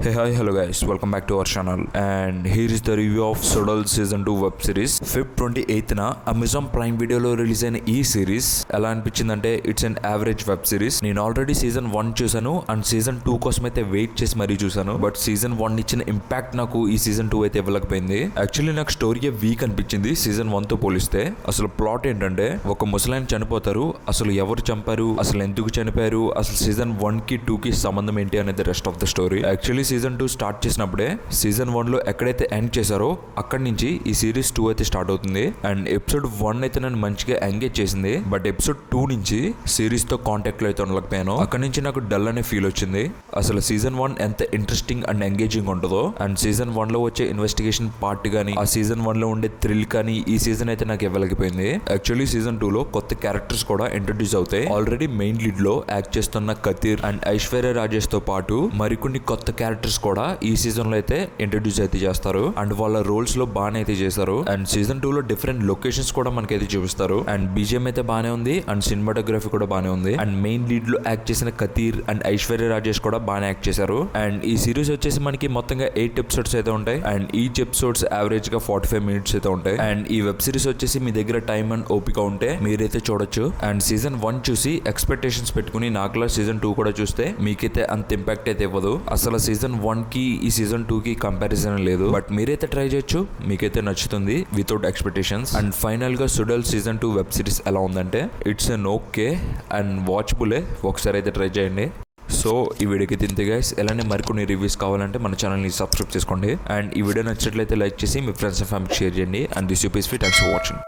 Hey, hi, hello guys, welcome back to our channel and here is the review of Sodal Season 2 web series. Feb 28th na Amazon Prime Video లో release అయిన ఈ series ఎలా అనిపించిందంటే it's an average web series. నేను already season 1 చూసాను and season 2 కోసం అయితే wait చేసి మరీ చూసాను. బట్ సీజన్ 1 ఇచ్చిన ఇంపాక్ట్ నాకు ఈ సీజన్ 2 అయితే ఇవ్వలేకపోయింది. యాక్చువల్లీ నాకు స్టోరీ వీక్ అనిపించింది సీజన్ 1 తో పోలిస్తే. అసలు ప్లాట్ ఏంటంటే ఒక ముసలాయన చనిపోతారు, అసలు ఎవరు చంపారు, అసలు ఎందుకు చనిపోయారు, అసలు సీజన్ 1 కి 2 కి సంబంధం ఏంటి అనేది rest of the story. Actually season 2 start చేసినప్పుడే సీజన్ 1 లో ఎక్కడైతే ఎండ్ చేశారో అక్కడి నుంచి ఈ సిరీస్ 2 అయితే స్టార్ట్ అవుతుంది. అండ్ ఎపిసోడ్ 1 అయితే నన్ను మంచిగా ఎంగేజ్ చేసింది. బట్ ఎపిసోడ్ 2 నుంచి సిరీస్ తో కాంటాక్ట్ లో అయితే ఉండలేకపోయాను. అక్కడి నుంచి నాకు డల్ అనే ఫీల్ వచ్చింది. అసలు సీజన్ 1 ఎంత ఇంట్రెస్టింగ్ అండ్ ఎంగేజింగ్ ఉంటుందో అండ్ సీజన్ 1 లో వచ్చే ఇన్వెస్టిగేషన్ పార్ట్ గానీ ఆ సీజన్ 1 లో ఉండే థ్రిల్ కానీ ఈ సీజన్ అయితే నాకు ఇవ్వలేకపోయింది. యాక్చువల్లీ సీజన్ 2 లో కొత్త క్యారెక్టర్స్ కూడా ఇంట్రడ్యూస్ అవుతాయి. ఆల్రెడీ మెయిన్ లీడ్ లో యాక్ట్ చేస్తున్న కతీర్ అండ్ ఐశ్వర్య రాజేష్ తో పాటు మరికొన్ని కొత్త క్యారెక్టర్స్ కూడా ఈ సీజన్ లో అయితే ఇంట్రడ్యూస్ అయితే చేస్తారు అండ్ వాళ్ళ రోల్స్ లో బాగానే అయితే చేశారు. అండ్ సీజన్ 2 లో డిఫరెంట్ లొకేషన్స్ కూడా మనకైతే చూపిస్తారు. అండ్ బీజిఎం అయితే బాగానే ఉంది అండ్ సినిమాటోగ్రఫీ కూడా బాగానే ఉంది. అండ్ మెయిన్ లీడ్ లో యాక్ట్ చేసిన కతీర్ అండ్ ఐశ్వర్య రాజేష్ కూడా బాగానే యాక్ట్ చేశారు. అండ్ ఈ సిరీస్ వచ్చేసి మనకి మొత్తంగా 8 ఎపిసోడ్స్ అయితే ఉంటాయి అండ్ ఈచ్ ఎపిసోడ్స్ యావరేజ్ గా 45 మినిట్స్ అయితే ఉంటాయి. అండ్ ఈ వెబ్ సిరీస్ వచ్చేసి మీ దగ్గర టైం అండ్ ఓపిక ఉంటే మీరైతే చూడొచ్చు. అండ్ సీజన్ 1 చూసి ఎక్స్పెక్టేషన్స్ పెట్టుకుని నాకులా సీజన్ 2 కూడా చూస్తే మీకైతే అంత ఇంపాక్ట్ అయితే ఇవ్వదు. అసలు సీజన్ 1 కి ఈ సీజన్ 2 కి కంపారిజన్ లేదు. బట్ మీరైతే ట్రై చేయొచ్చు, మీకైతే నచ్చుతుంది వితౌట్ ఎక్స్పెక్టేషన్స్. అండ్ ఫైనల్ గా సుడల్ సీజన్ 2 వెబ్ సిరీస్ ఎలా ఉందంటే ఇట్స్ అన్ ఓకే అండ్ వాచబులే. ఒకసారి అయితే ట్రై చేయండి. సో ఈ వీడియోకి తింతే గైస్, ఎలానే మరికొన్ని రివ్యూస్ కావాలంటే మన ఛానల్ని సబ్స్క్రైబ్ చేసుకోండి. అండ్ ఈ వీడియో నచ్చినట్లయితే లైక్ చేసి మీ ఫ్రెండ్స్ అండ్ ఫ్యామిలీకి షేర్ చేయండి. And this UPSP thanks for watching.